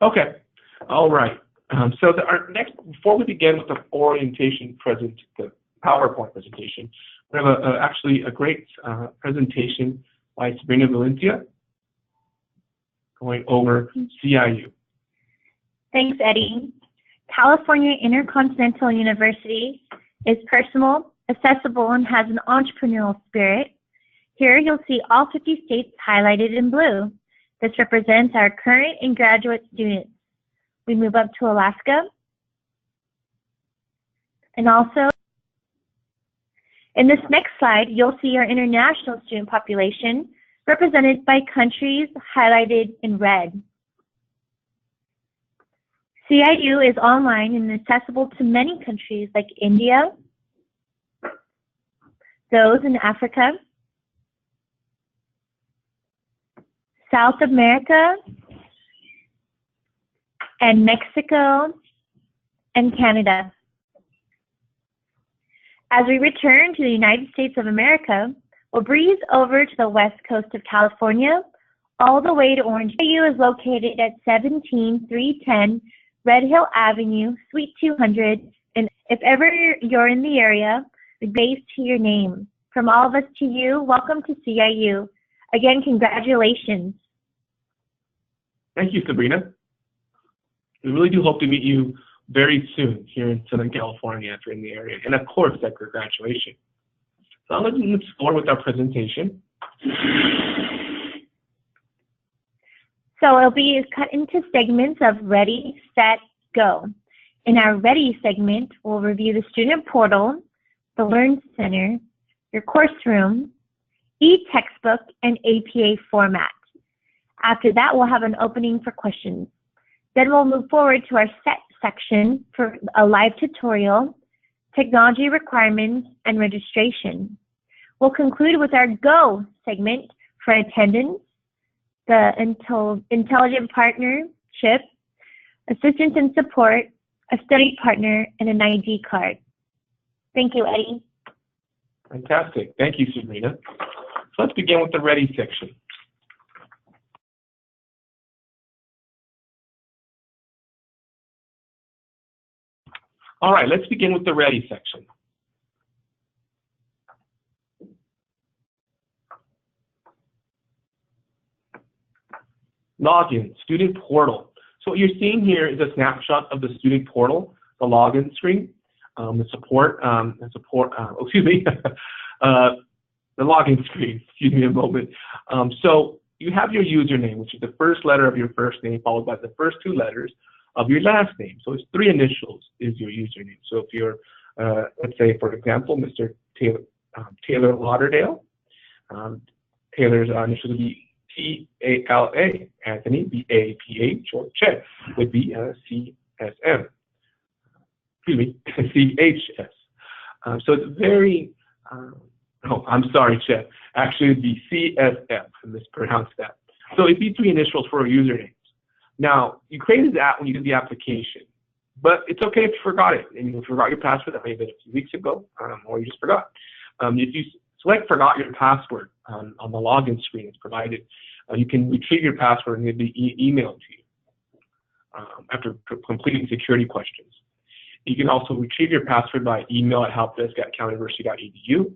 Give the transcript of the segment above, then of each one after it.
Okay. All right. Our next, before we begin with the orientation the PowerPoint presentation, we have actually a great presentation by Sabrina Valencia going over CIU. Thanks, Eddie. California Intercontinental University is personal, accessible, and has an entrepreneurial spirit. Here you'll see all 50 states highlighted in blue. This represents our current and graduate students. We move up to Alaska. And also, in this next slide, you'll see our international student population represented by countries highlighted in red. CIU is online and accessible to many countries like India, those in Africa, South America, and Mexico, and Canada. As we return to the United States of America, we'll breeze over to the west coast of California, all the way to Orange. CIU is located at 17310 Red Hill Avenue, Suite 200, and if ever you're in the area, the base to your name. From all of us to you, welcome to CIU. Again, congratulations. Thank you, Sabrina. We really do hope to meet you very soon here in Southern California if you're in the area, and of course at your graduation. So let's move forward with our presentation. So it'll be cut into segments of Ready, Set, Go. In our Ready segment, we'll review the student portal, the Learn Center, your course room, e-textbook, and APA format. After that, we'll have an opening for questions. Then we'll move forward to our Set section for a live tutorial, technology requirements, and registration. We'll conclude with our Go segment for attendance, the intelligent partnership, assistance and support, a study partner, and an ID card. Thank you, Eddie. Fantastic. Thank you, Sabrina. So let's begin with the Ready section. All right, let's begin with the Ready section. Login, student portal. So what you're seeing here is a snapshot of the student portal, the login screen, the login screen, excuse me a moment. So you have your username, which is the first letter of your first name, followed by the first two letters of your last name. So it's 3 initials is your username. So if you're, let's say, for example, Mr. Taylor Lauderdale, Taylor's initials would be T-A-L-A, Anthony, B-A-P-H, or Chet would be C-S-M. Excuse me, C-H-S. So it's very, oh, I'm sorry, Chet. Actually, it would be C-S-M, I mispronounced that. So it'd be 3 initials for a username. Now, you created that when you did the application, but it's okay if you forgot it. And you forgot your password, that may have been a few weeks ago, or you just forgot. If you select forgot your password on the login screen it's provided, you can retrieve your password and it'll be emailed to you after completing security questions. You can also retrieve your password by email at helpdesk@caluniversity.edu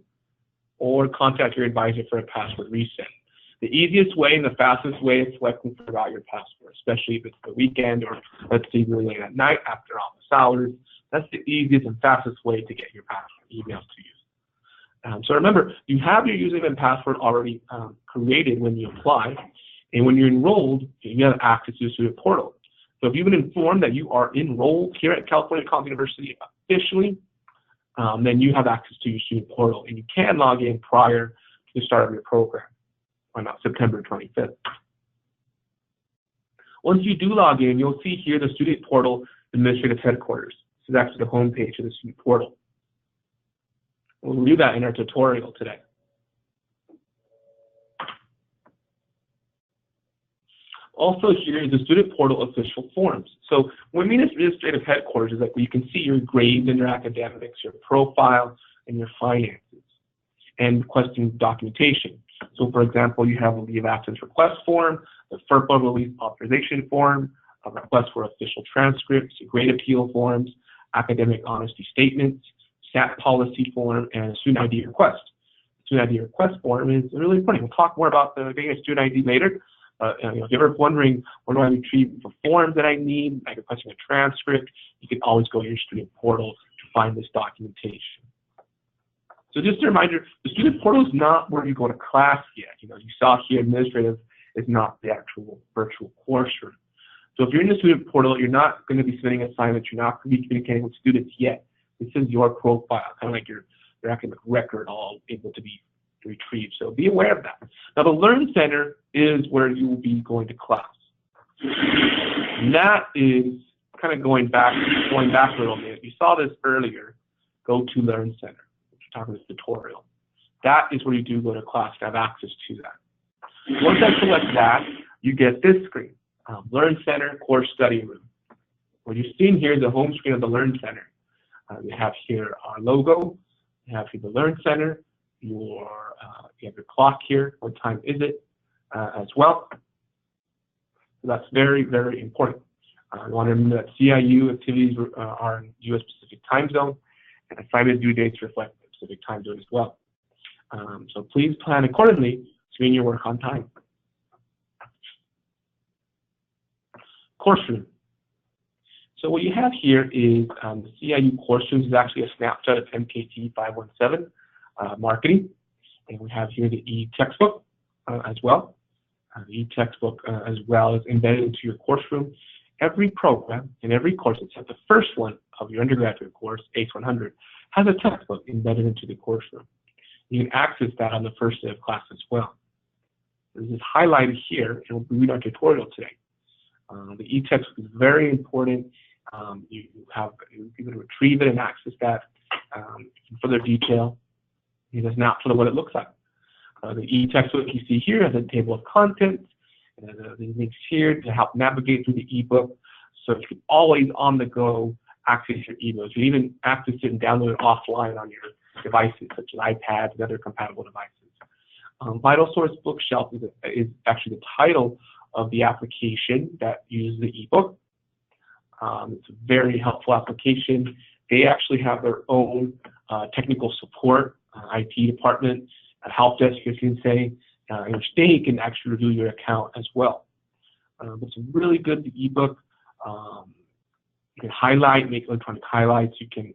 or contact your advisor for a password reset. The easiest way and the fastest way is selecting forgot your password, especially if it's the weekend or let's say really late at night after office hours. That's the easiest and fastest way to get your password emailed to you. So remember, you have your username and password already created when you apply, and when you're enrolled, you have access to the student portal. So if you've been informed that you are enrolled here at California College University officially, then you have access to your student portal, and you can log in prior to the start of your program on September 25th. Once you do log in, you'll see here the student portal administrative headquarters. This is actually the home page of the student portal. We'll do that in our tutorial today. Also here is the student portal official forms. So when we mean administrative headquarters is like where you can see your grades and your academics, your profile, and your finances, and requesting documentation. So for example, you have a leave of absence request form, the FERPA release authorization form, requests for official transcripts, grade appeal forms, academic honesty statements, SAT policy form, and a student ID request. The student ID request form is really important. We'll talk more about getting a student ID later. If you're ever wondering where do I retrieve the forms that I need, like requesting a transcript, you can always go to your student portal to find this documentation. So just a reminder, the student portal is not where you go to class yet. You saw here administrative is not the actual virtual course room. So if you're in the student portal, you're not going to be submitting assignments, you're not going to be communicating with students yet. This is your profile, kind of like your academic record all able to be retrieved. So be aware of that. Now the Learn Center is where you will be going to class. And that is kind of going back a little bit. You saw this earlier, go to Learn Center. Talking this tutorial. That is where you do go to class to have access to that. Once I select that, you get this screen, Learn Center Course Study Room. What you're seeing here is the home screen of the Learn Center. We have here our logo, you have here the Learn Center, you have your clock here, what time is it as well. So that's very, very important. You want to remember that CIU activities are in U.S. Pacific time zone, and assignment due dates reflect Pacific time zone as well. So please plan accordingly to doing your work on time. Course room. So what you have here is the CIU course room is actually a snapshot of MKT 517 marketing. And we have here the e-textbook as well. The e-textbook as well is embedded into your course room. Every program and every course, except the first one of your undergraduate course, ACE 100, has a textbook embedded into the course room. You can access that on the first day of class as well. This is highlighted here, and we'll read our tutorial today. The e-textbook is very important. You can retrieve it and access that in further detail. Here's a snapshot of what it looks like. The e-textbook you see here has a table of contents, and the links here to help navigate through the ebook. So you can always on the go access your ebooks. You can even access it and download it offline on your devices, such as iPads and other compatible devices. VitalSource Bookshelf is actually the title of the application that uses the ebook. It's a very helpful application. They actually have their own technical support, IT department, help desk, you can say, in which they can actually review your account as well. It's a really good ebook. You can highlight, make electronic highlights. You can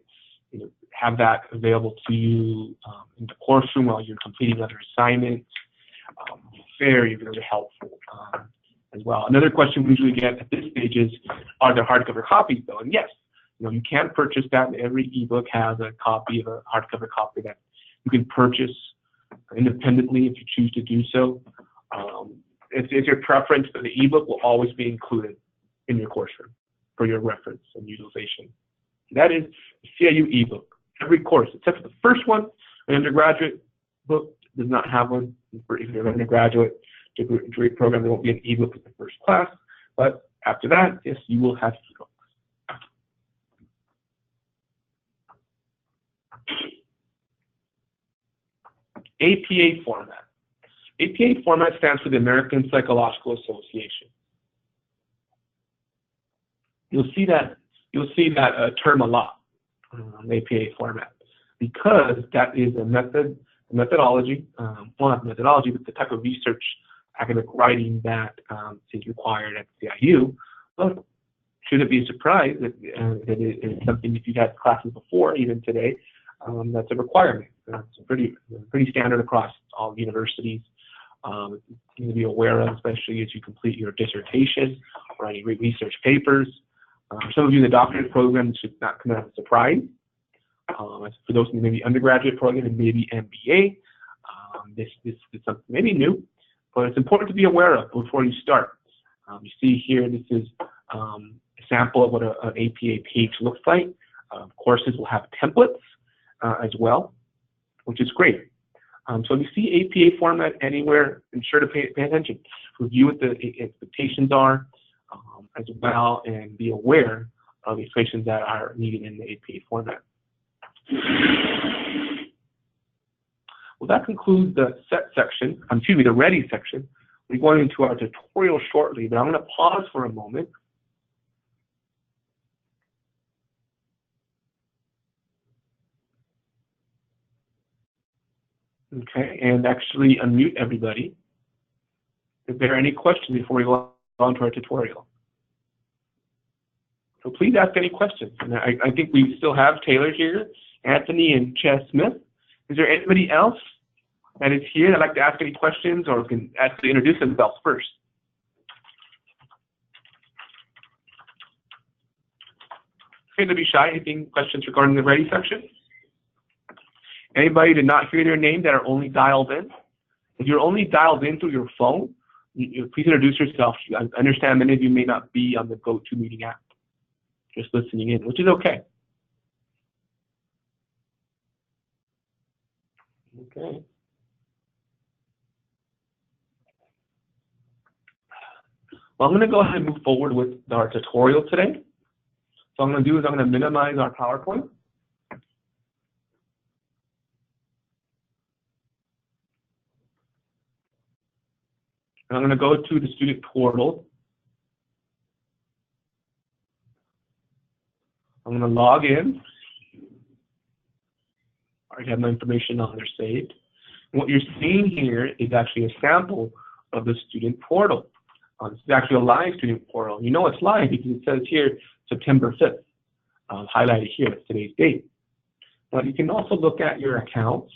have that available to you in the course room while you're completing other assignments. Very, very helpful as well. Another question we usually get at this stage is, are there hardcover copies though? And yes, you can purchase that. Every ebook has a copy of a hardcover copy that you can purchase independently if you choose to do so. It's your preference, but the ebook will always be included in your course room for your reference and utilization. That is the CIU ebook. Every course, except for the first one, an undergraduate book does not have one. If you're an undergraduate degree program, there won't be an ebook in the first class. But after that, yes, you will have ebooks. APA format. APA format stands for the American Psychological Association. You'll see that term a lot, APA format, because that is a methodology, well, not methodology, but the type of research academic writing that is required at CIU. But shouldn't be a surprise that it is something, if you've had classes before, even today, that's a requirement. It's pretty standard across all universities. It's something to be aware of, especially as you complete your dissertation or any research papers. Some of you in the doctorate program should not come as a surprise. For those in maybe undergraduate program and maybe MBA, this is something maybe new, but it's important to be aware of before you start. You see here, this is a sample of what an APA page looks like. Courses will have templates as well, which is great. So if you see APA format anywhere, ensure to pay attention. Review what the expectations are as well, and be aware of the explanations that are needed in the APA format. Well, that concludes the set section, the ready section. We're going into our tutorial shortly, but I'm going to pause for a moment Okay, and actually unmute everybody. If there are any questions before we go on to our tutorial. So please ask any questions. And I think we still have Taylor here, Anthony, and Chess Smith. Is there anybody else that is here that'd like to ask any questions or can actually introduce themselves first? Okay, to be shy, anything questions regarding the Ready section? Anybody did not hear their name that are only dialed in? If you're only dialed in through your phone, please introduce yourself. I understand many of you may not be on the GoToMeeting app, just listening in, which is okay. Okay. Well, I'm going to go ahead and move forward with our tutorial today. So what I'm going to do is I'm going to minimize our PowerPoint. And I'm going to go to the student portal. I'm going to log in. I already have my information on there saved. And what you're seeing here is actually a sample of the student portal. This is actually a live student portal. You know it's live because it says here September 5th, highlighted here, it's today's date. But you can also look at your accounts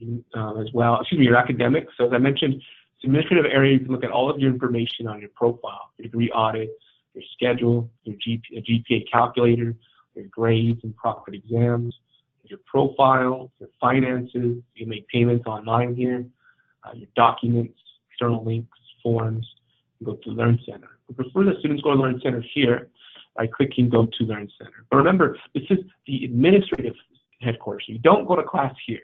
as well, your academics. So as I mentioned, it's administrative area. You can look at all of your information on your profile, your degree audit, your schedule, your GPA calculator, your grades and profit exams, your profile, your finances. You make payments online here, your documents, external links, forms. You go to Learn Center. We prefer that students go to Learn Center here by clicking Go to Learn Center. But remember, this is the administrative headquarters. So you don't go to class here.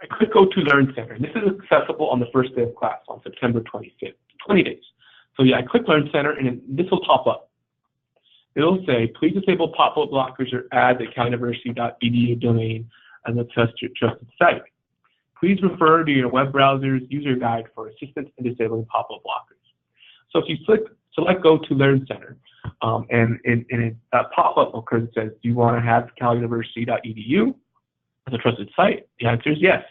I click Go to Learn Center, and this is accessible on the first day of class on September 25th, 20 days. So yeah, I click Learn Center, and this will pop up. It'll say, please disable pop-up blockers or add the caluniversity.edu domain as a trusted site. Please refer to your web browser's user guide for assistance in disabling pop-up blockers. So if you select Go to Learn Center, and a pop-up occurs that says, do you want to have caluniversity.edu as a trusted site? The answer is yes.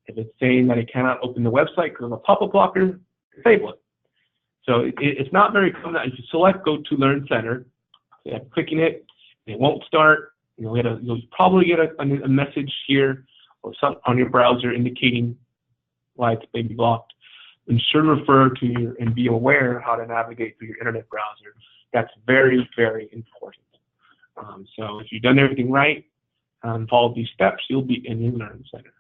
If it's saying that it cannot open the website because of a pop-up blocker, disable it. So it's not very common that if you select Go to Learn Center, clicking it, it won't start. You'll probably get a message here or some on your browser indicating why it's maybe blocked. And should refer to your and be aware how to navigate through your internet browser. That's very, very important. So if you've done everything right, follow these steps, you'll be in your Learn Center.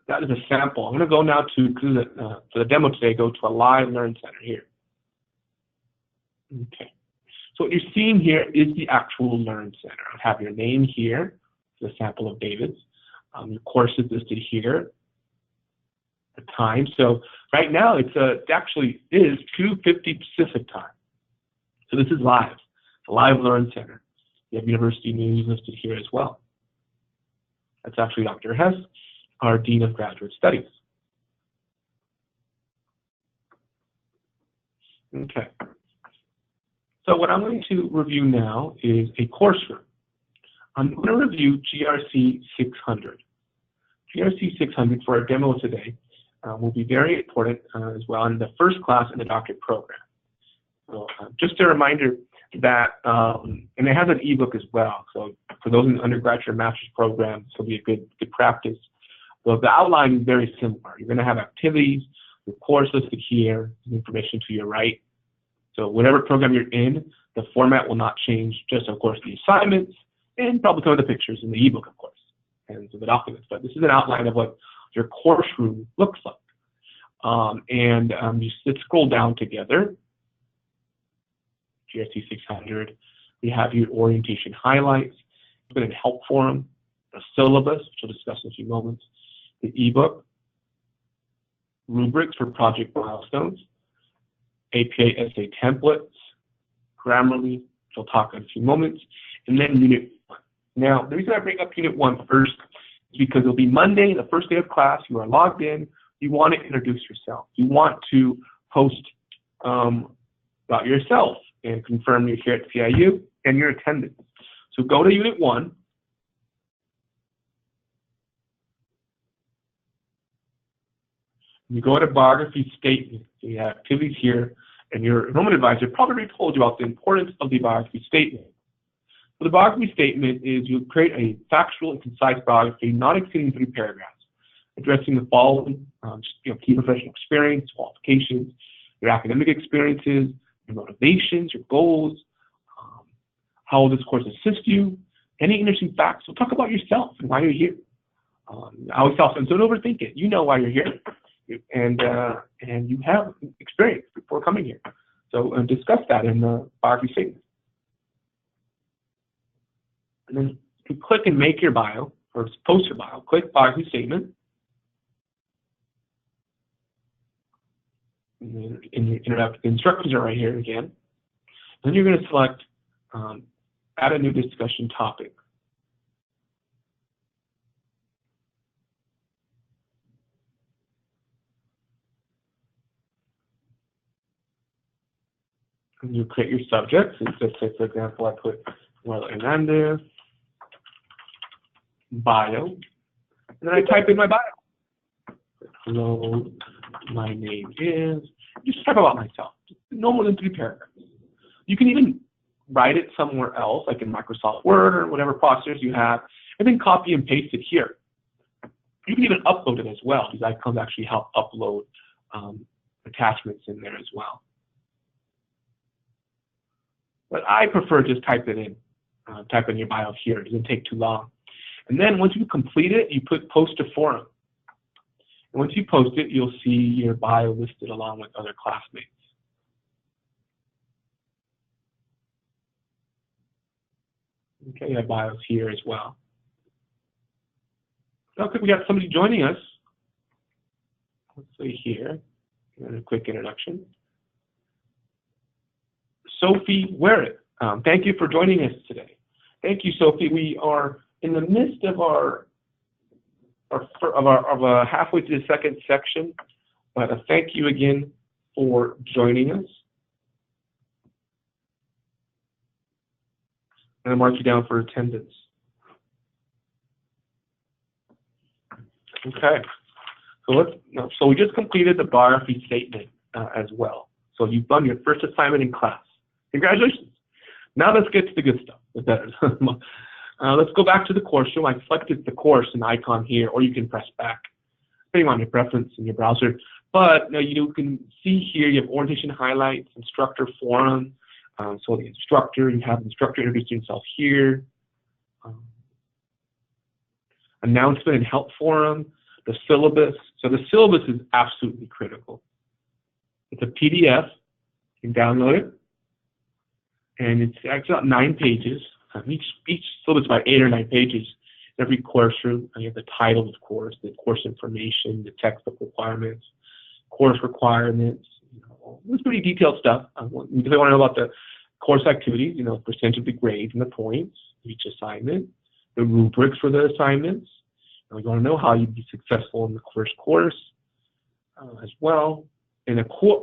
That is a sample. I'm going to go now for the demo today, go to a live Learn Center here. Okay. So what you're seeing here is the actual Learn Center. I have your name here, the sample of David's. Your course is listed here. The time. So right now it actually is 2:50 Pacific time. So this is live. It's a live Learn Center. You have University News listed here as well. That's actually Dr. Hess, our Dean of Graduate Studies. Okay. So what I'm going to review now is a course room. I'm going to review GRC 600. GRC 600 for our demo today will be very important as well in the first class in the doctorate program. So just a reminder that, and it has an ebook as well. So for those in the undergraduate or master's program, this will be a good practice. So the outline is very similar. You're going to have activities, your course listed here, information to your right. So whatever program you're in, the format will not change, just of course the assignments and probably some of the pictures in the ebook, of course, and so the documents. But this is an outline of what your course room looks like. You scroll down together, GRC 600. We have your orientation highlights, put in help forum, the syllabus, which we'll discuss in a few moments, the ebook, rubrics for project milestones, APA essay templates, Grammarly, which I'll talk in a few moments, and then Unit 1. Now, the reason I bring up Unit 1 first is because it'll be Monday, the first day of class. You are logged in, you want to introduce yourself. You want to post about yourself and confirm you're here at CIU and your attendance. So go to Unit 1. You go to biography statement. So you have activities here, and your enrollment advisor probably told you about the importance of the biography statement. So the biography statement is you create a factual and concise biography not exceeding 3 paragraphs, addressing the following: key professional experience, qualifications, your academic experiences, your motivations, your goals, how will this course assist you, any interesting facts. So talk about yourself and why you're here. I always tell them, don't overthink it. You know why you're here, and you have experience before coming here. So discuss that in the biography statement. And then you click and make your bio, or post your bio. Click biography statement. And then the instructions are right here again. Then you're going to select add a new discussion topic. And you create your subjects. And so say, for example, I put Well Hernandez, bio, and then I type in my bio. Hello, my name is, just type about myself, no more than 3 paragraphs. You can even write it somewhere else, like in Microsoft Word or whatever processors you have, and then copy and paste it here. You can even upload it as well. These icons actually help upload attachments in there as well. But I prefer just type it in. Type in your bio here. It doesn't take too long. And then once you complete it, you post to forum. And once you post it, you'll see your bio listed along with other classmates. Okay, you have bios here as well. Okay, we got somebody joining us. Let's see here. And a quick introduction. Sophie Werrett. Thank you for joining us today. Thank you, Sophie. We are in the midst of our halfway to the second section, but thank you again for joining us. And I'll mark you down for attendance. Okay. So we just completed the biography statement as well. So you've done your first assignment in class. Congratulations. Now let's get to the good stuff. Let's go back to the course room. I selected the course, an icon here, or you can press back, depending on your preference in your browser. But you can see here you have orientation highlights, instructor forum. So the instructor, you have instructor introducing himself here. Announcement and help forum, the syllabus. So the syllabus is absolutely critical. It's a PDF. You can download it. And it's actually about 9 pages. Each syllabus is about 8 or 9 pages. Every course room, you have the title of the course, the course information, the textbook requirements, course requirements. It's pretty detailed stuff. You really want to know about the course activities, percentage of the grades and the points of each assignment, the rubrics for the assignments. You want to know how you'd be successful in the first course as well. And of course,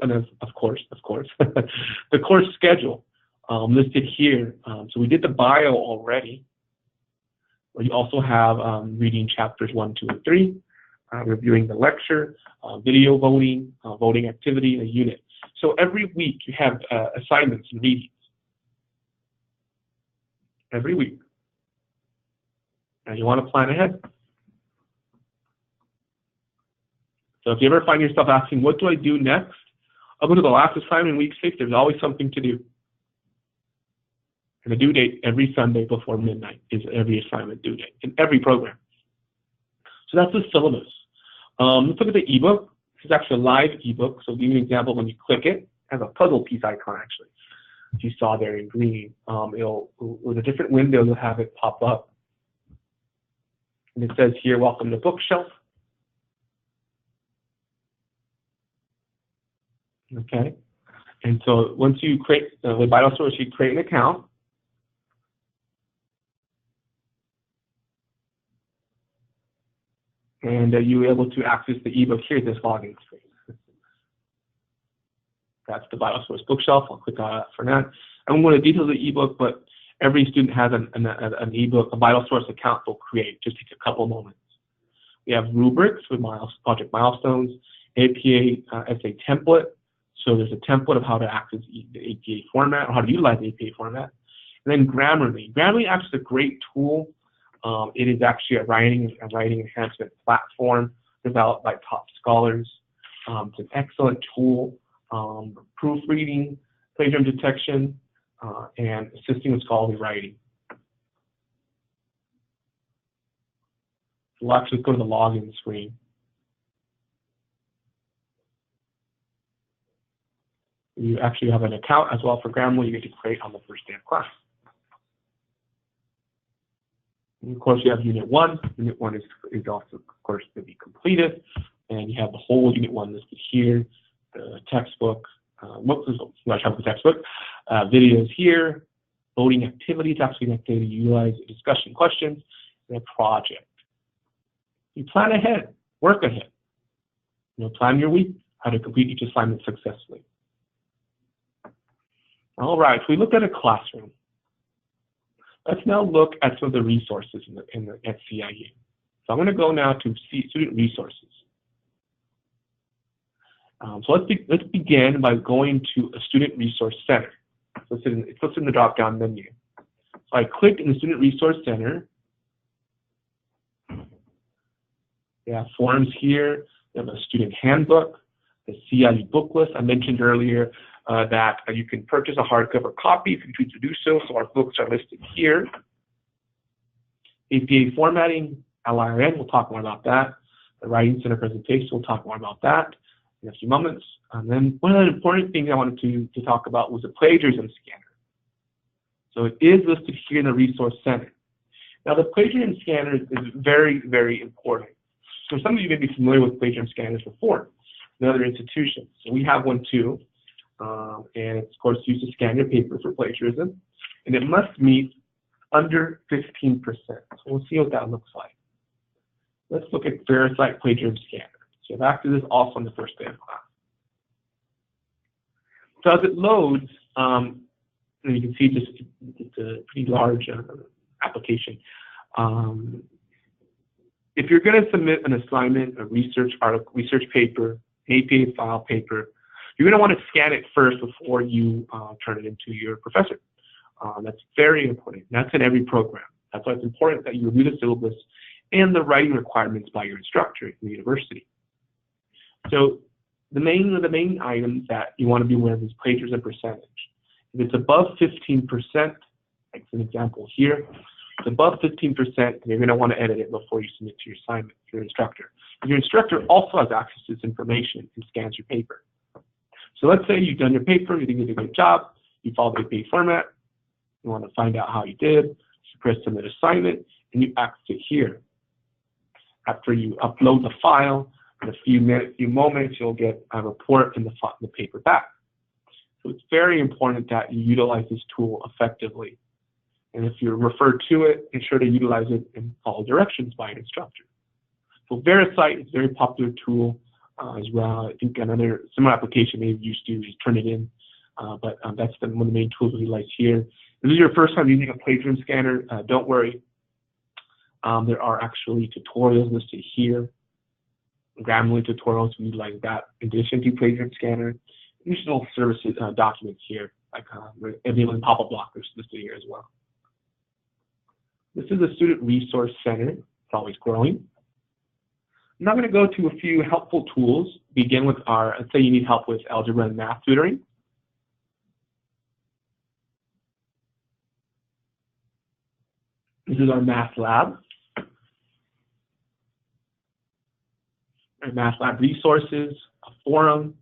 the course schedule listed here. So we did the bio already. We also have reading chapters 1, 2, and 3, reviewing the lecture, video voting, voting activity, a unit. So every week you have assignments and readings. Every week. And you want to plan ahead. So if you ever find yourself asking, what do I do next? Up until the last assignment in week 6, there's always something to do. And the due date every Sunday before midnight is every assignment due date in every program. So that's the syllabus. Let's look at the ebook. This is actually a live ebook. So I'll give you an example. When you click it, it has a puzzle piece icon actually. If you saw there in green, with a different window, you'll have it pop up. And it says here, welcome to Bookshelf. Okay. And so once you create, with VitalSource, you create an account. And you're able to access the ebook here, this login screen. That's the VitalSource bookshelf. I'll click on that for now. I won't go into details of the ebook, but every student has an ebook, a VitalSource account they'll create. Just take a couple moments. We have rubrics with project milestones, APA essay template. So there's a template of how to access the APA format, or how to utilize the APA format. And then Grammarly. Grammarly actually is a great tool. It is actually a writing enhancement platform developed by top scholars. It's an excellent tool, proofreading, plagiarism detection, and assisting with scholarly writing. We'll actually go to the login screen. You actually have an account as well for Grammarly you get to create on the first day of class. And of course, you have Unit 1. Unit 1 is also, of course, to be completed. And you have the whole Unit 1 listed here, the textbook, the textbook, videos here, voting activities, actually an activity you utilize, discussion questions, and a project. You plan ahead, work ahead. Plan your week, how to complete each assignment successfully. All right, so we looked at a classroom. Let's now look at some of the resources at CIU. So I'm going to go now to student resources. So let's begin by going to a student resource center. So it's in the drop-down menu. So I click in the student resource center. They have forums here. They have a student handbook, the CIU book list. I mentioned earlier that you can purchase a hardcover copy if you choose to do so. So our books are listed here. APA formatting, LIRN, we'll talk more about that. The Writing Center presentation, we'll talk more about that in a few moments. And then one of the important things I wanted to talk about was the plagiarism scanner. So it is listed here in the Resource Center. Now the plagiarism scanner is very, very important. So some of you may be familiar with plagiarism scanners before in other institutions. So we have one too. And it's, of course, used to scan your paper for plagiarism. And it must meet under 15%. So we'll see what that looks like. Let's look at VeriCite plagiarism scanner. So you have access to this also on the first day of class. So as it loads, you can see just it's a pretty large application. If you're going to submit an assignment, a research article, research paper, APA file paper, you're going to want to scan it first before you turn it into your professor. That's very important. That's in every program. That's why it's important that you review the syllabus and the writing requirements by your instructor in the university. So the main items that you want to be aware of is plagiarism percentage. If it's above 15%, like an example here, if it's above 15%, you're going to want to edit it before you submit to your assignment to your instructor. If your instructor also has access to this information and scans your paper. So let's say you've done your paper, you think you did a good job, you follow the APA format, you want to find out how you did, you press submit assignment, and you access it here. After you upload the file, in a few moments, you'll get a report in the paper back. So it's very important that you utilize this tool effectively. And if you're referred to it, ensure to utilize it and follow directions by an instructor. So VeriCite is a very popular tool as well. I think another similar application maybe used to is Turnitin, but that's one of the main tools we utilize here. If this is your first time using a plagiarism scanner, don't worry. There are actually tutorials listed here. Grammarly tutorials, we utilize that in addition to plagiarism scanner. Additional services documents here, like enabling pop-up blockers listed here as well. This is the Student Resource Center. It's always growing. I'm now going to go to a few helpful tools. Begin with let's say you need help with algebra and math tutoring. This is our math lab. Our math lab resources, a forum.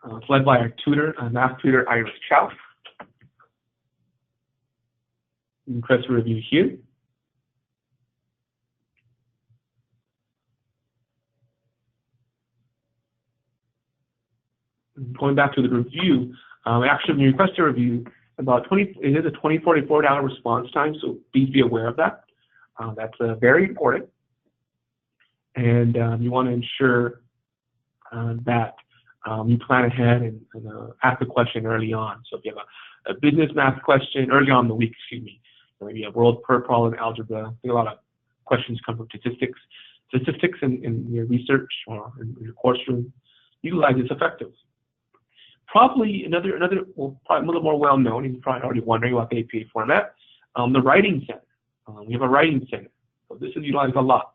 It's led by our tutor, math tutor Iris Chow. You can press review here. Going back to the review, actually when you request a review, it is a 24 to 48 hour response time, so please be aware of that. That's very important. and you want to ensure that you plan ahead and ask a question early on. So if you have a business math question early on in the week, excuse me, maybe a world per problem algebra, I think a lot of questions come from statistics. Statistics in your research or in your course room, utilize this effectively. Probably well, probably a little more well known, you're probably already wondering about the APA format, the Writing Center. We have a Writing Center. So this is utilized a lot.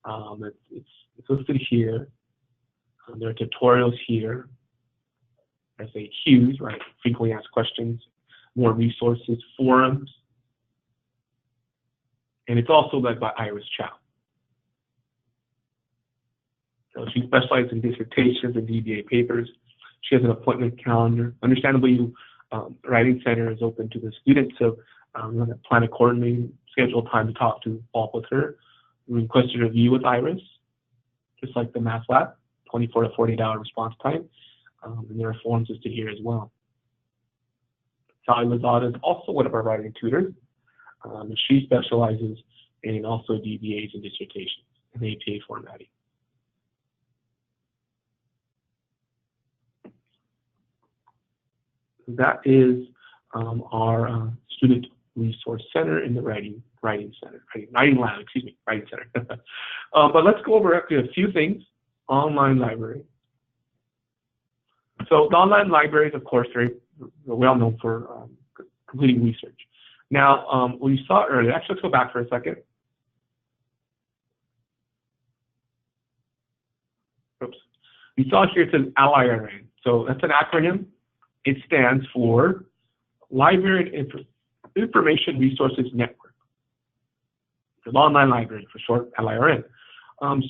It's listed here. There are tutorials here, FAQs, right? Frequently asked questions, more resources, forums. And it's also led by Iris Chow. So she specializes in dissertations and DBA papers. She has an appointment calendar. Understandably, Writing Center is open to the students, so we're going to plan accordingly, schedule time to talk to Paul with her. We request a review with Iris, just like the Math Lab, 24 to 48-hour response time. And there are forms listed here as well. Sally Lozada is also one of our writing tutors. And she specializes in also DBAs and dissertations and APA formatting. That is our Student Resource Center in the Writing Center, Writing Lab, excuse me, Writing Center. But let's go over actually a few things. Online library. So the online library is, of course, very well known for completing research. Now, what you saw earlier, actually, let's go back for a second. Oops. You saw here it says LIRN. So that's an acronym. It stands for Library and Information Resources Network. The online library, for short, LIRN.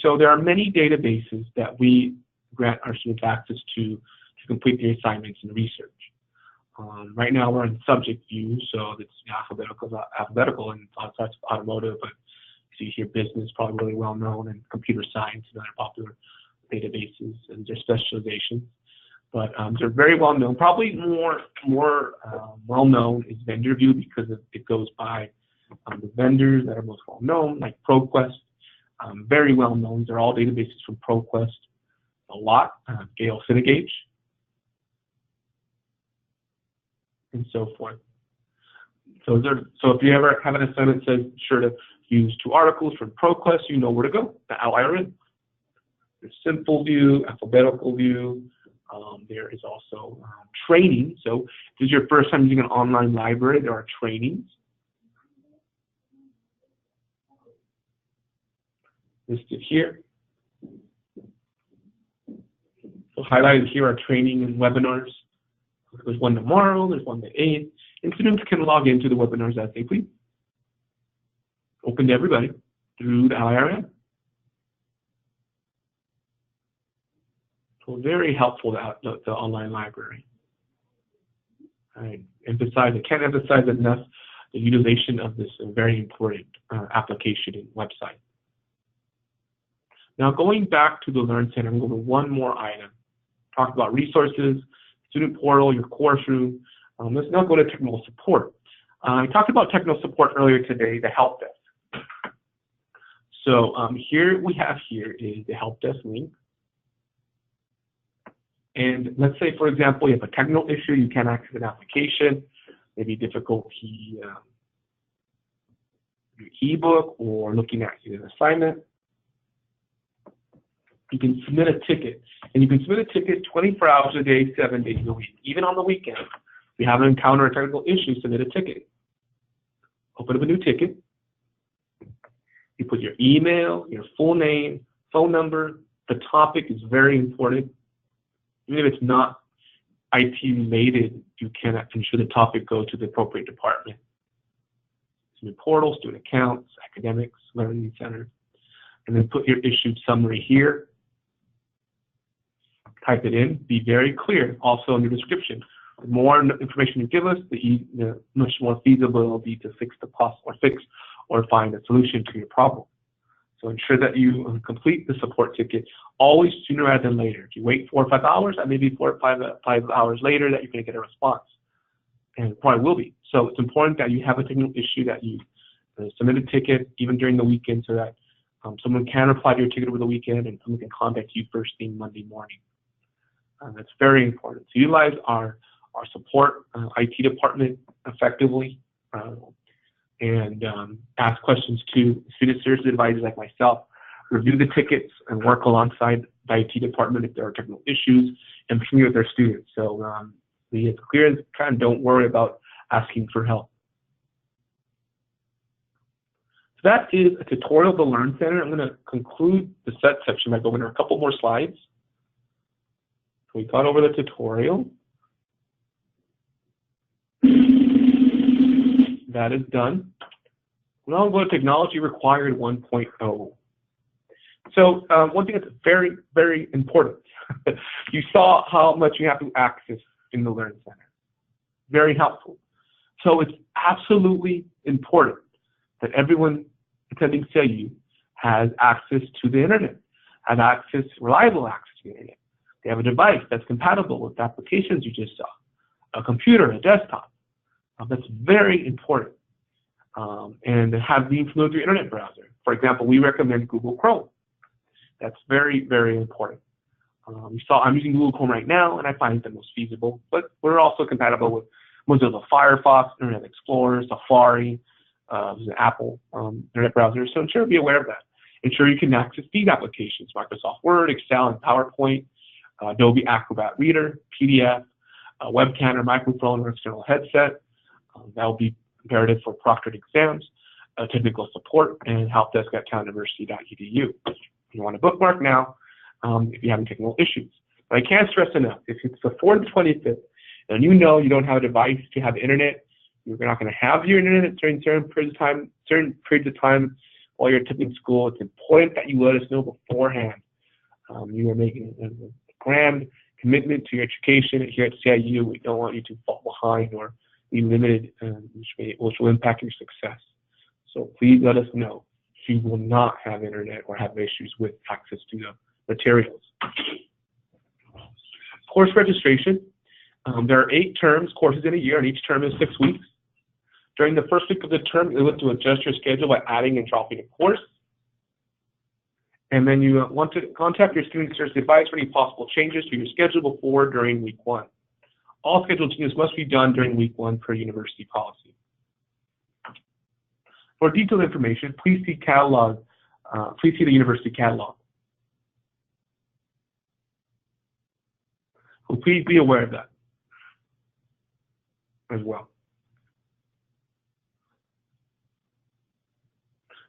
So there are many databases that we grant our students access to complete their assignments and research. Right now we're in subject view, so it's alphabetical and lots of automotive, but you see here business, probably really well known, and computer science and other popular databases and their specializations. But they're very well known. Probably more well known is VendorView because it goes by the vendors that are most well known, like ProQuest. Very well known. They're all databases from ProQuest. A lot. Gale Cine-Gage. And so forth. So if you ever have an assignment that says sure to use 2 articles from ProQuest, you know where to go. The LIRN. There's simple view, alphabetical view. There is also training. So if this is your first time using an online library, there are trainings. Listed here. So highlighted here are training and webinars. There's one tomorrow, there's one the 8th, and students can log into the webinars as they please. Open to everybody through the LIRN. So very helpful, the online library. I can't emphasize enough the utilization of this very important application and website. Now going back to the Learn Center, I'm going to go over one more item. Talk about resources, student portal, your course room. Let's now go to technical support. I talked about technical support earlier today, the help desk. So here we have is the help desk link. And let's say, for example, you have a technical issue, you can't access an application, maybe difficulty your ebook or looking at an assignment. You can submit a ticket, and you can submit a ticket 24 hours a day, 7 days a week, even on the weekend. If you have an encounter a technical issue, submit a ticket. Open up a new ticket. You put your email, your full name, phone number. The topic is very important. Even if it's not IT related, you can ensure the topic go to the appropriate department. Student portal, student accounts, academics, learning center. And then put your issued summary here. Type it in. Be very clear also in the description. The more information you give us, the much more feasible it will be to fix or find a solution to your problem. So ensure that you complete the support ticket always sooner rather than later. If you wait 4 or 5 hours, that may be 4 or 5 hours later that you're going to get a response. And it probably will be. So it's important that you have a technical issue that you submit a ticket even during the weekend so that Someone can reply to your ticket over the weekend, and someone can contact you first thing Monday morning. That's very important. So utilize our support IT department effectively, and ask questions to student services advisors like myself. Review the tickets and work alongside the IT department if there are technical issues, and communicate with their students. So be as clear as kind. Don't worry about asking for help. So that is a tutorial of the Learn Center. I'm going to conclude the set section by going over a couple more slides. So we got over the tutorial. That is done. Now I'll go to Technology Required 1.0. So one thing that's very, very important, you saw how much you have to access in the Learn Center. Very helpful. So it's absolutely important that everyone attending CIU has access to the internet, has access, reliable access to the internet. They have a device that's compatible with the applications you just saw, a computer, a desktop. That's very important. And have being familiar with your internet browser. For example, we recommend Google Chrome. That's very, very important. I'm using Google Chrome right now, and I find it the most feasible, but we're also compatible with Mozilla Firefox, Internet Explorer, Safari, Apple internet browser. So ensure to be aware of that. Ensure you can access these applications: Microsoft Word, Excel, and PowerPoint, Adobe Acrobat Reader, PDF, webcam or microphone or external headset. That will be imperative for proctored exams, technical support, and help desk at caluniversity.edu. You want to bookmark now if you're having technical issues. But I can't stress enough, if it's before the 25th and you know you don't have a device to have internet, you're not going to have your internet during certain periods of time while you're attending school, it's important that you let us know beforehand. You are making a grand commitment to your education here at CIU. We don't want you to fall behind or be limited, which will impact your success. So please let us know if you will not have internet or have issues with access to the materials. Course registration. There are 8 courses in a year, and each term is 6 weeks. During the first week of the term, you look to adjust your schedule by adding and dropping a course. And then you want to contact your student service advisor for any possible changes to your schedule before or during week 1. All scheduled changes must be done during week 1 per university policy. For detailed information, please see the university catalog. So please be aware of that as well.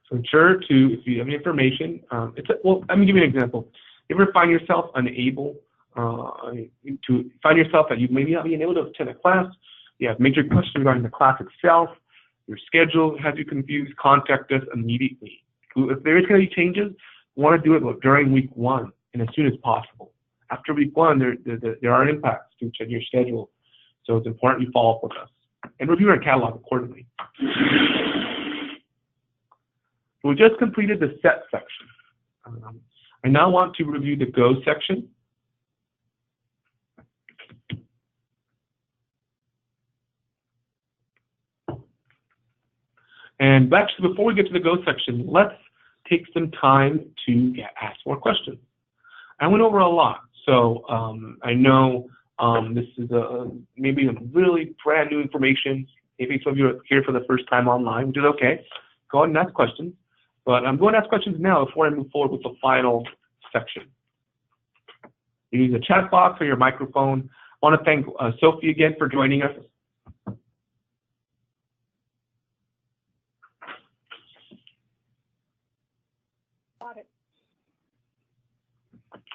So ensure to, if you have any information, well, let me give you an example. If you ever find yourself unable that you maybe not being able to attend a class, you have major questions regarding the class itself, your schedule has you confused, contact us immediately. If there is going to be changes, we want to do it during week 1 and as soon as possible. After week 1, there are impacts to your schedule, so it's important you follow up with us and review our catalog accordingly. So we just completed the set section. I now want to review the go section. And actually, before we get to the go section, let's take some time to ask more questions. I went over a lot, so I know this is maybe really brand new information. Maybe some of you are here for the first time online, which is okay. Go ahead and ask questions. But I'm going to ask questions now before I move forward with the final section. You use the chat box or your microphone. I want to thank Sophie again for joining us.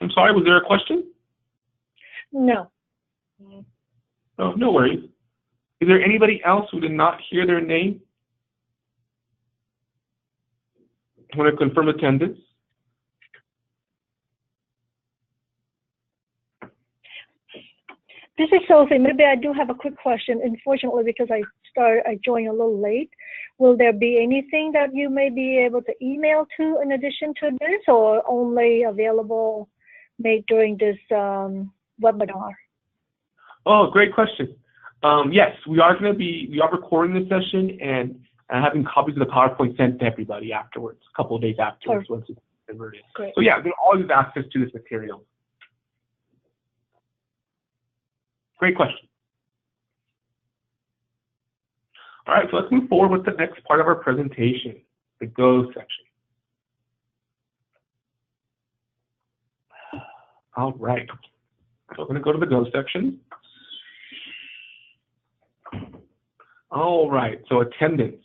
I'm sorry, was there a question? No. Oh, no worries. Is there anybody else who did not hear their name? I want to confirm attendance. This is Sophie. Maybe I do have a quick question. Unfortunately, because I joined a little late, will there be anything that you may be able to email to in addition to this, or only available made during this webinar? Oh, great question. Yes, we are recording this session, and and having copies of the PowerPoint sent to everybody afterwards, a couple of days afterwards once it's converted. Great. So yeah, they'll always have access to this material. Great question. All right, so let's move forward with the next part of our presentation, the Go section. All right, so we're going to go to the Go section. All right, so attendance.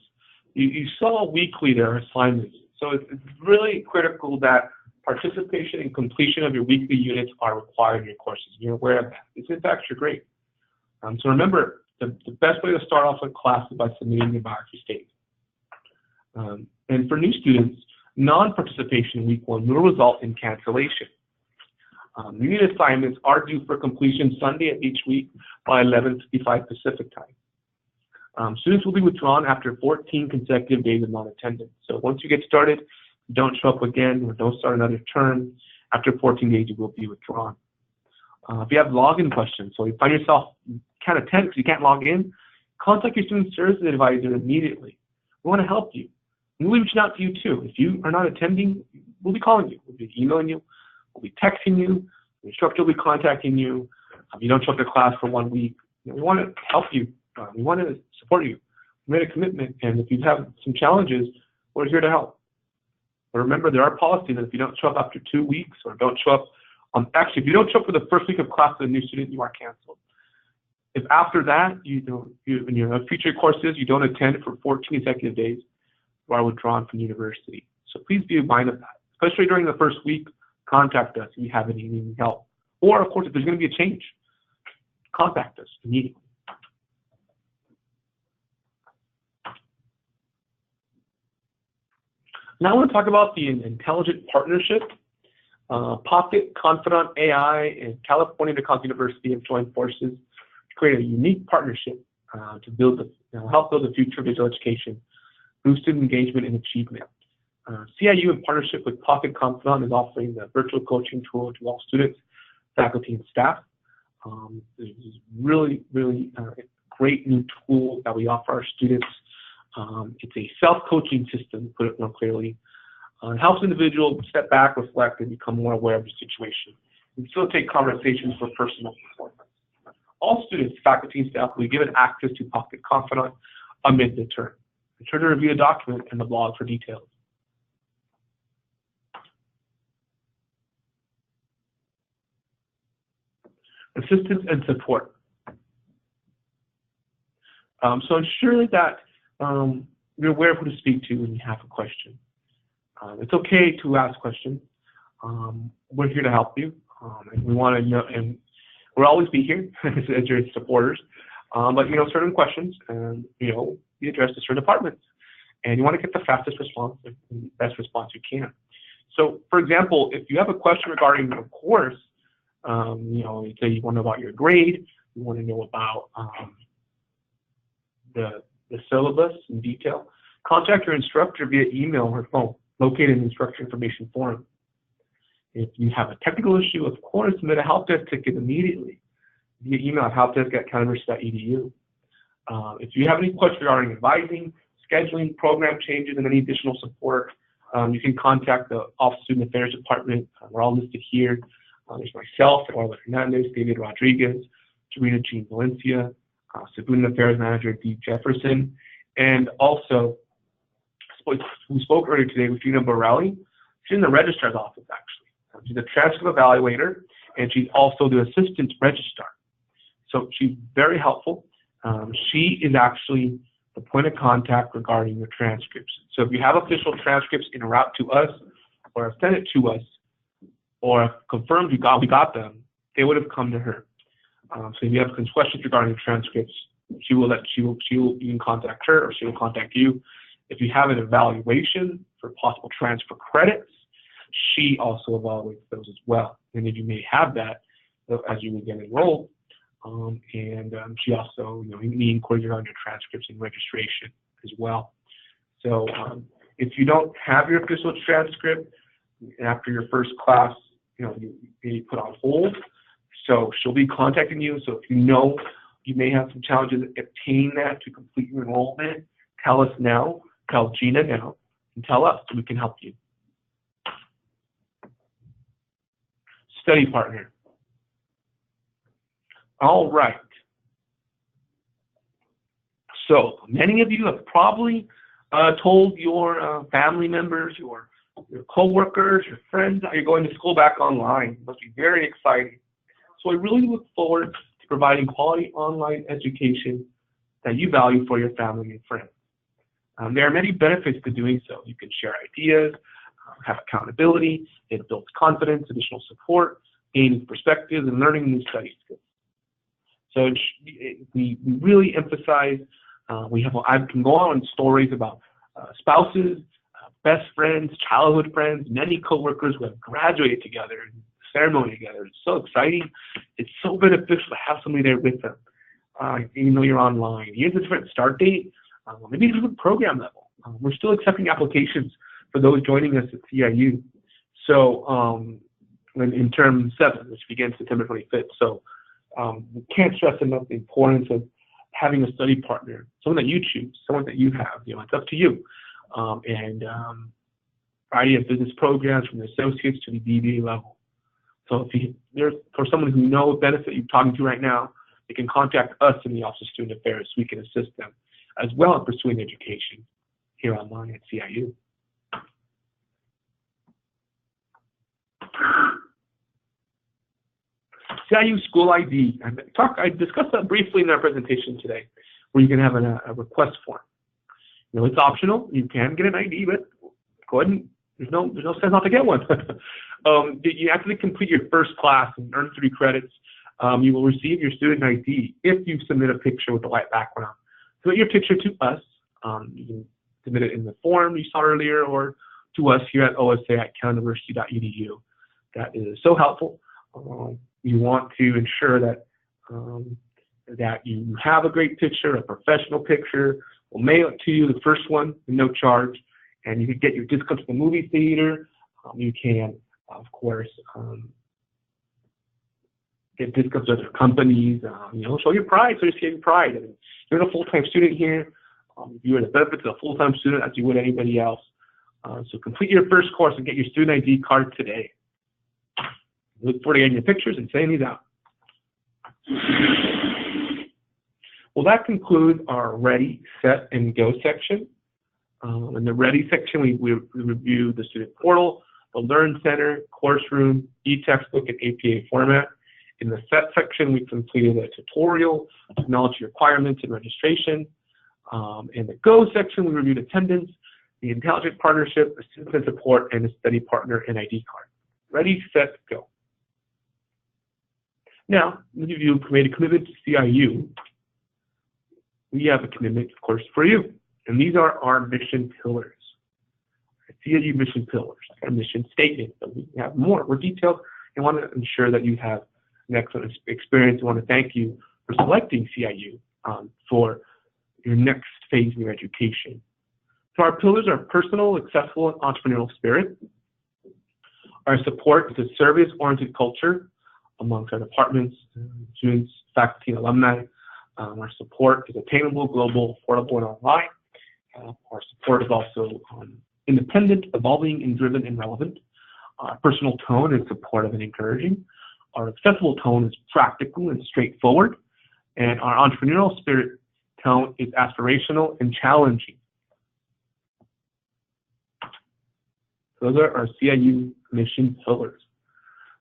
You saw weekly there are assignments. So it's really critical that participation and completion of your weekly units are required in your courses. You're aware of that. It's in fact your grade. So remember, the best way to start off with class is by submitting your biography statement. And for new students, non-participation in week 1 will result in cancellation. Unit assignments are due for completion Sunday of each week by 11:55 Pacific time. Students will be withdrawn after 14 consecutive days of non-attendance. So once you get started, don't show up again or don't start another term. After 14 days, you will be withdrawn. If you have login questions, so you find yourself can't attend because you can't log in, contact your student services advisor immediately. We want to help you. And we'll be reaching out to you too. If you are not attending, we'll be calling you. We'll be emailing you. We'll be texting you. The instructor will be contacting you. If you don't show up to class for 1 week, we want to help you. We want to support you. We made a commitment, and if you have some challenges, we're here to help. But remember, there are policies that if you don't show up after 2 weeks or don't show up, actually, if you don't show up for the first week of class as a new student, you are canceled. If after that, in your future courses, you don't attend for 14 consecutive days, you are withdrawn from the university. So please be mindful of that. Especially during the first week, contact us if you have any help. Or, of course, if there's going to be a change, contact us immediately. Now I want to talk about the intelligent partnership. Pocket, Confidant AI, and California DeKalb University have joined forces to create a unique partnership to help build the future of digital education, boost student engagement and achievement. CIU, in partnership with Pocket Confidant, is offering the virtual coaching tool to all students, faculty, and staff. This is really great new tool that we offer our students. It's a self-coaching system, to put it more clearly. It helps individuals step back, reflect, and become more aware of the situation, and facilitate conversations for personal performance. All students, faculty, and staff will be given access to Pocket Confidant amid the term. Be sure to review the document and the blog for details. Assistance and support. So ensure that you're aware of who to speak to when you have a question. It's okay to ask questions. We're here to help you, and we want to know, and we'll always be here as your supporters. But certain questions, be addressed to certain departments, and you want to get the fastest response and best response you can. So, for example, if you have a question regarding your course, say you want to know about your grade, you want to know about the syllabus in detail, contact your instructor via email or phone, located in the instructor information forum. If you have a technical issue, of course, submit a help desk ticket immediately via email at helpdesk@caluniversity.edu. If you have any questions regarding advising, scheduling, program changes, and any additional support, you can contact the Office of Student Affairs Department. We're all listed here. There's myself, Eduardo Hernandez, David Rodriguez, Serena Jean Valencia, Student Affairs Manager Dee Jefferson, and also who spoke earlier today with Gina Borelli. She's in the registrar's office, actually. She's a transcript evaluator, and she's also the assistant registrar. So she's very helpful. She is actually the point of contact regarding your transcripts. So if you have official transcripts en route to us, or have sent it to us, or confirmed we got them, they would have come to her. So if you have some questions regarding transcripts, you can contact her, or she will contact you. If you have an evaluation for possible transfer credits, she also evaluates those as well. And if you may have that as you get enrolled, she also, any inquiries around your transcripts and registration as well. So if you don't have your official transcript after your first class, you be put on hold. So she'll be contacting you. So if you may have some challenges obtaining that to complete your enrollment, tell us now, tell Gina now, and tell us so we can help you. Study partner. All right. So many of you have probably told your family members, your co-workers, your friends that you're going to school back online. It must be very exciting. So I really look forward to providing quality online education that you value for your family and friends. There are many benefits to doing so. You can share ideas, have accountability, it builds confidence, additional support, gaining perspectives, and learning new study skills. So we really emphasize, I can go on stories about spouses, best friends, childhood friends, many coworkers who have graduated together, ceremony together. It's so exciting. It's so beneficial to have somebody there with them. Even though you're online, you have a different start date, maybe a different program level. We're still accepting applications for those joining us at CIU. So in term 7, which begins September 25th. So we can't stress enough the importance of having a study partner, someone that you choose, someone that you have. It's up to you. Variety of business programs from the associates to the BBA level. So for someone who knows benefit you're talking to right now, they can contact us in the Office of Student Affairs so we can assist them as well in pursuing education here online at CIU. CIU School ID. I discussed that briefly in our presentation today, where you can have a request form. It's optional. You can get an ID, but go ahead and there's no sense not to get one. You actually complete your first class and earn 3 credits. You will receive your student ID if you submit a picture with a white background. Submit your picture to us. You can submit it in the form you saw earlier or to us here at osa@caluniversity.edu. That is so helpful. You want to ensure that that you have a great picture, a professional picture. We'll mail it to you, the first one, with no charge, and you can get your discount to the movie theater. You can, of course, get discounts to other companies. Show your pride, so you see your pride. You're a full-time student here. You're the benefits of a full-time student as you would anybody else. So complete your first course and get your student ID card today. Look forward to getting your pictures and sending these out. Well, that concludes our Ready, Set, and Go section. In the Ready section, we review the student portal, the Learn Center, course room, e-textbook, and APA format. In the Set section, we completed a tutorial, technology requirements, and registration. In the Go section, we reviewed attendance, the intelligent partnership, assistance support, and a study partner and ID card. Ready, Set, Go. Now, many of you have made a commitment to CIU. We have a commitment, of course, for you. And these are our mission pillars. CIU mission pillars, our mission statement. But we have more. We're detailed and want to ensure that you have an excellent experience. We want to thank you for selecting CIU for your next phase in your education. So our pillars are personal, accessible, and entrepreneurial spirit. Our support is a service-oriented culture amongst our departments, students, faculty, and alumni. Our support is attainable, global, affordable, and online. Our support is also independent, evolving, and driven and relevant. Our personal tone is supportive and encouraging. Our accessible tone is practical and straightforward. And our entrepreneurial spirit tone is aspirational and challenging. Those are our CIU mission pillars.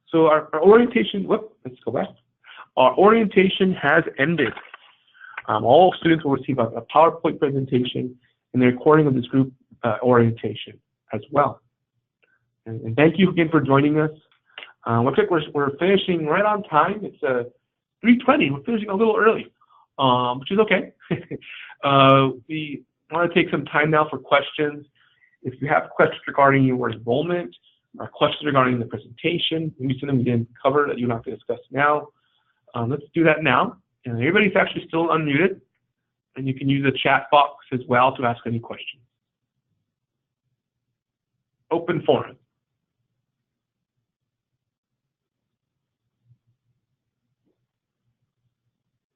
So our orientation, let's go back. Our orientation has ended. All students will receive a PowerPoint presentation and the recording of this group orientation as well. And thank you again for joining us. Looks like we're finishing right on time. It's 3:20. We're finishing a little early, which is okay. We want to take some time now for questions. If you have questions regarding your enrollment or questions regarding the presentation, maybe something we didn't cover that you don't have to discuss now, let's do that now. And everybody's actually still unmuted, and you can use the chat box as well to ask any questions. Open forum.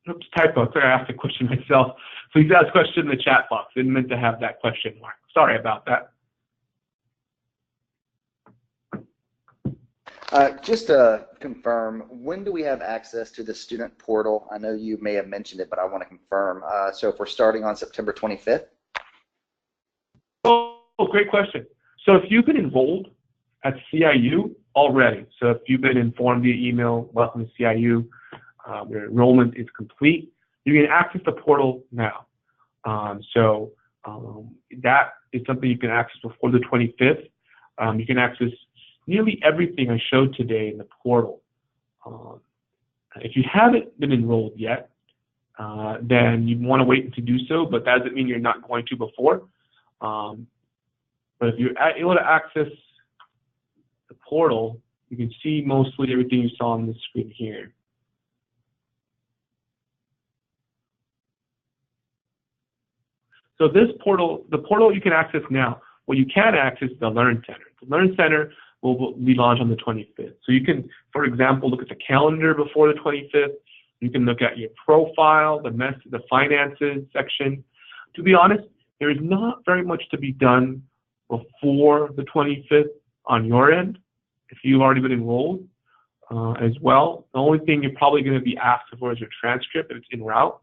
Oops, typo. Sorry, I asked a question myself. Please ask question in the chat box. Didn't meant to have that question mark. Sorry about that. Just to confirm, when do we have access to the student portal? I know you may have mentioned it, but I want to confirm. So if we're starting on September 25th? Oh, great question. So if you've been enrolled at CIU already, so if you've been informed via email, welcome to CIU, your enrollment is complete, you can access the portal now. That is something you can access before the 25th. You can access nearly everything I showed today in the portal. If you haven't been enrolled yet, then you want to wait to do so, but that doesn't mean you're not going to before. But if you're able to access the portal, you can see mostly everything you saw on the screen here. So this portal, the portal you can access now. What you can access is the Learn Center. The Learn Center will be launched on the 25th. So you can, for example, look at the calendar before the 25th. You can look at your profile, the finances section. To be honest, there is not very much to be done before the 25th on your end, if you've already been enrolled as well. The only thing you're probably going to be asked for is your transcript if it's en route.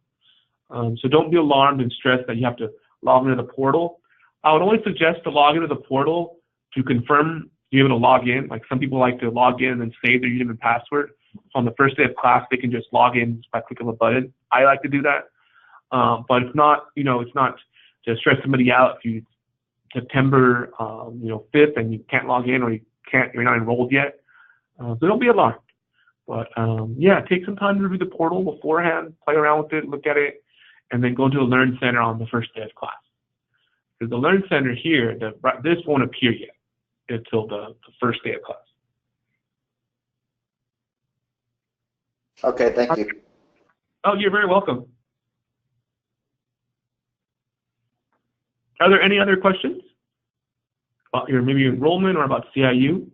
So don't be alarmed and stressed that you have to log into the portal. I would only suggest to log into the portal to confirm you're able to log in. Like some people like to log in and then save their username and password. So on the first day of class, they can just log in by clicking a button. I like to do that. But it's not, it's not to stress somebody out if you September 5th and you can't log in or you're not enrolled yet. So don't be alarmed. But yeah, take some time to review the portal beforehand, play around with it, look at it, and then go to the Learn Center on the first day of class. Because the Learn Center here, this won't appear yet until the first day of class. Okay, thank you. Oh, you're very welcome. Are there any other questions about your maybe enrollment or about CIU?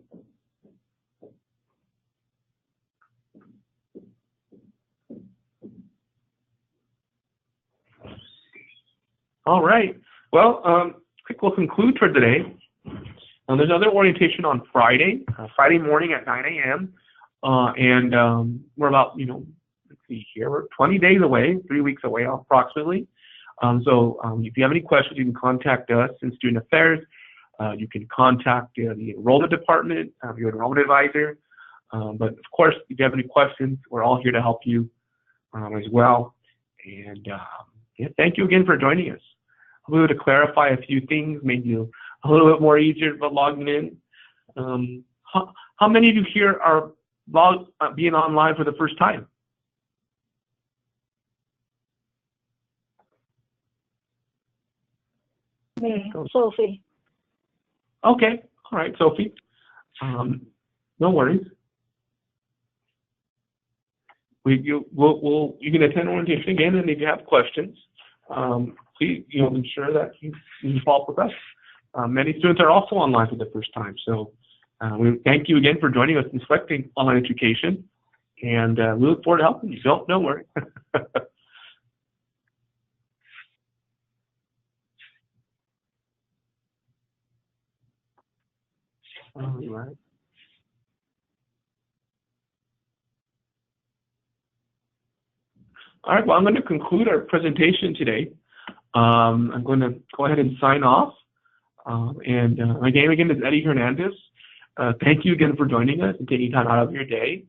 All right. Well, I think we'll conclude for today. There's another orientation on Friday morning at 9 a.m. We're about, let's see here, we're 20 days away, 3 weeks away approximately. If you have any questions, you can contact us in Student Affairs. You can contact the enrollment department, your enrollment advisor. But of course, if you have any questions, we're all here to help you as well. And yeah, thank you again for joining us. I'll be able to clarify a few things, make you a little bit more easier about logging in. How many of you here are being online for the first time? Me, Sophie. Okay, all right, Sophie. No worries. You can attend orientation again, and if you have questions, please ensure that you follow up with us. Many students are also online for the first time, so we thank you again for joining us in selecting online education, and we look forward to helping you. Don't worry. All right. All right, well, I'm going to conclude our presentation today. I'm going to go ahead and sign off. My name again is Eddie Hernandez. Thank you again for joining us and taking time out of your day.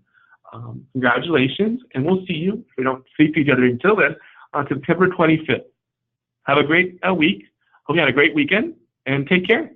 Congratulations, and we'll see you, if we don't see each other until then, on September 25th. Have a great week. Hope you had a great weekend, and take care.